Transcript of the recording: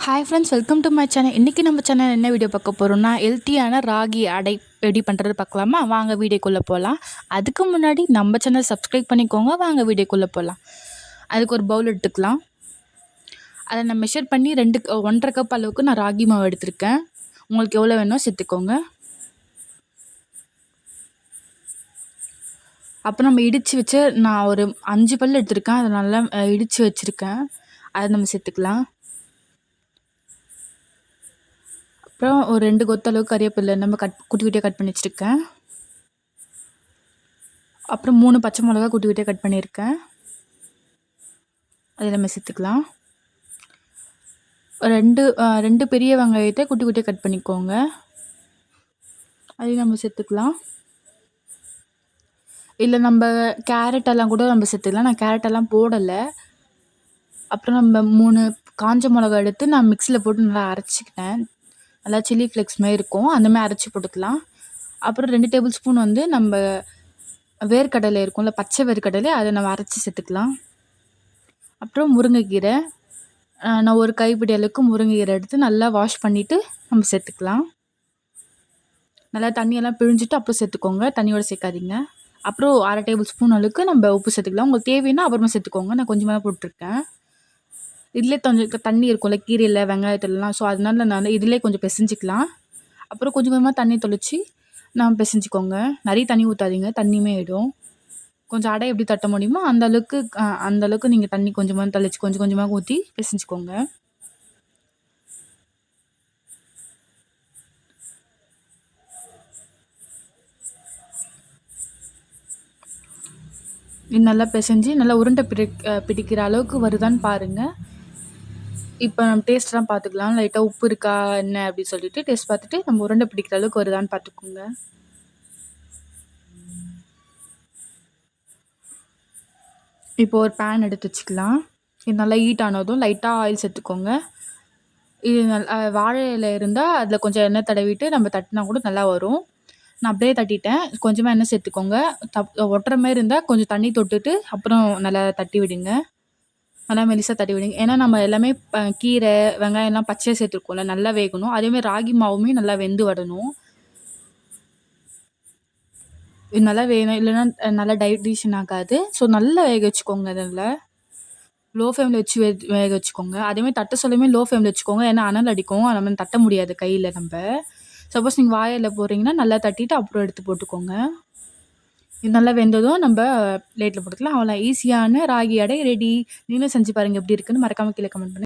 Hi friends, welcome to my channel. இன்றைக்கி நம்ம channel என்ன வீடியோ பார்க்க போகிறோம்னா, ஹெல்த்தியான ராகி அடை ரெடி பண்ணுறது பார்க்கலாமா? வாங்க வீடியோக்குள்ளே போகலாம். அதுக்கு முன்னாடி நம்ம சேனல் சப்ஸ்கிரைப் பண்ணிக்கோங்க. வாங்க வீடியோக்குள்ளே போகலாம். அதுக்கு ஒரு பவுல் எடுத்துக்கலாம். அதை நான் மெஷர் பண்ணி 1.5 கப் அளவுக்கு நான் ராகி மாவு எடுத்திருக்கேன். உங்களுக்கு எவ்வளோ வேணும் சேர்த்துக்கோங்க. அப்புறம் நம்ம இடித்து வச்சு நான் ஒரு 5 பல் எடுத்திருக்கேன். அதை நல்லா இடித்து வச்சுருக்கேன். அதை நம்ம சேர்த்துக்கலாம். அப்புறம் ஒரு 2 கொத்து அளவுக்கு கறிவேப்பிலை நம்ம குட்டி குட்டியாக கட் பண்ணி வச்சுருக்கேன். அப்புறம் 3 பச்சை மிளகா குட்டி குட்டியாக கட் பண்ணியிருக்கேன். அதை நம்ம சேர்த்துக்கலாம். 2 பெரிய வெங்காயத்தை குட்டி குட்டியாக கட் பண்ணிக்கோங்க. அதையும் நம்ம சேர்த்துக்கலாம். இல்லை நம்ம கேரட்டெல்லாம் கூட நம்ம சேர்த்துக்கலாம். நான் கேரட்டெல்லாம் போடலை. அப்புறம் நம்ம 3 காஞ்ச மிளகா எடுத்து நான் மிக்சியில் போட்டு நல்லா அரைச்சிக்கிட்டேன். நல்லா சில்லி ஃப்ளேக்ஸ் மாதிரி இருக்கும். அந்தமாதிரி அரைச்சி போட்டுக்கலாம். அப்புறம் 2 டேபிள் ஸ்பூன் நம்ம வேர்க்கடலை இருக்கும்ல, பச்சை வேர்க்கடலை, அதை நம்ம அரைச்சி சேர்த்துக்கலாம். அப்புறம் முருங்கைக்கீரை, நான் ஒரு கைப்பிடி அளவுக்கு முருங்கைக்கீரை எடுத்து நல்லா வாஷ் பண்ணிவிட்டு நம்ம சேர்த்துக்கலாம். நல்லா தண்ணியெல்லாம் பிழிஞ்சிட்டு அப்புறம் சேர்த்துக்கோங்க, தண்ணியோடு சேர்க்காதீங்க. அப்புறம் 1/2 டேபிள் ஸ்பூன் அளவுக்கு நம்ம உப்பு சேர்த்துக்கலாம். உங்களுக்கு தேவைன்னா அப்புறமா சேர்த்துக்கோங்க. நான் கொஞ்சமாக போட்டிருக்கேன். இதிலே கொஞ்சம் தண்ணி இருக்கும்ல கீரையில் வெங்காயத்துலலாம், ஸோ அதனால நான் இதிலே கொஞ்சம் பிசைஞ்சிக்கலாம். அப்புறம் கொஞ்சம் கொஞ்சமாக தண்ணி தெளித்து நான் பிசைஞ்சிக்கோங்க. நிறைய தண்ணி ஊற்றாதீங்க, தண்ணியுமே ஆகிடும். கொஞ்சம் அடை எப்படி தட்ட முடியுமோ அந்த அளவுக்கு நீங்கள் தண்ணி கொஞ்சமாக தெளித்து கொஞ்சம் கொஞ்சமாக ஊற்றி பிசைஞ்சிக்கோங்க. இது நல்லா பிசைஞ்சு நல்லா உருண்டை பிடிக்கிற அளவுக்கு வருதான்னு பாருங்கள். இப்போ நம்ம டேஸ்ட்லாம் பார்த்துக்கலாம். லைட்டாக உப்பு இருக்கா என்ன அப்படின்னு சொல்லிட்டு டேஸ்ட் பார்த்துட்டு நம்ம உருண்டை பிடிக்கிற அளவுக்கு வருதான்னு பார்த்துக்கோங்க. இப்போ ஒரு பேன் எடுத்து வச்சுக்கலாம். இது நல்லா ஹீட் ஆனதும் லைட்டாக ஆயில் சேர்த்துக்கோங்க. இது வாழை இலை இருந்தால் அதில் கொஞ்சம் எண்ணெய் தடவிட்டு நம்ம தட்டினா கூட நல்லா வரும். நான் அப்படியே தட்டிட்டேன். கொஞ்சமாக எண்ணெய் சேர்த்துக்கோங்க. ஒட்டுற மாதிரி இருந்தால் கொஞ்சம் தண்ணி தொட்டுட்டு அப்புறம் நல்லா தட்டி விடுங்க. நல்லா மெலிசாக தட்டி விடுங்க. ஏன்னா நம்ம எல்லாமே கீரை வெங்காயம்லாம் பச்சையாக சேர்த்துருக்கோம்ல, நல்லா வேகணும். அதேமாதிரி ராகி மாவுமே நல்லா வெந்து வரணும். இது நல்லா வேணும், இல்லைன்னா நல்லா டைஜஷன் ஆகாது. ஸோ நல்லா வேக வச்சுக்கோங்க. அதில் லோ ஃப்ளேமில் வச்சு வேக வச்சுக்கோங்க. அதேமாதிரி தட்ட சொல்லுமே லோ ஃப்ளேமில் வச்சுக்கோங்க. ஏன்னா அனல் அடிக்கும், நம்ம தட்ட முடியாது கையில். நம்ம சப்போஸ் நீங்கள் வாயில் போடுறீங்கன்னா நல்லா தட்டிட்டு அப்புறம் எடுத்து போட்டுக்கோங்க. இது நல்லா வெந்ததும் நம்ம பிளேட்டில் போட்டுக்கலாம். அவ்வளோ ஈஸியான ராகி அடை ரெடி. நீங்களும் செஞ்சு பாருங்கள் எப்படி இருக்குன்னு. மறக்காமல் கீழே கமெண்ட் பண்ணுங்கள்.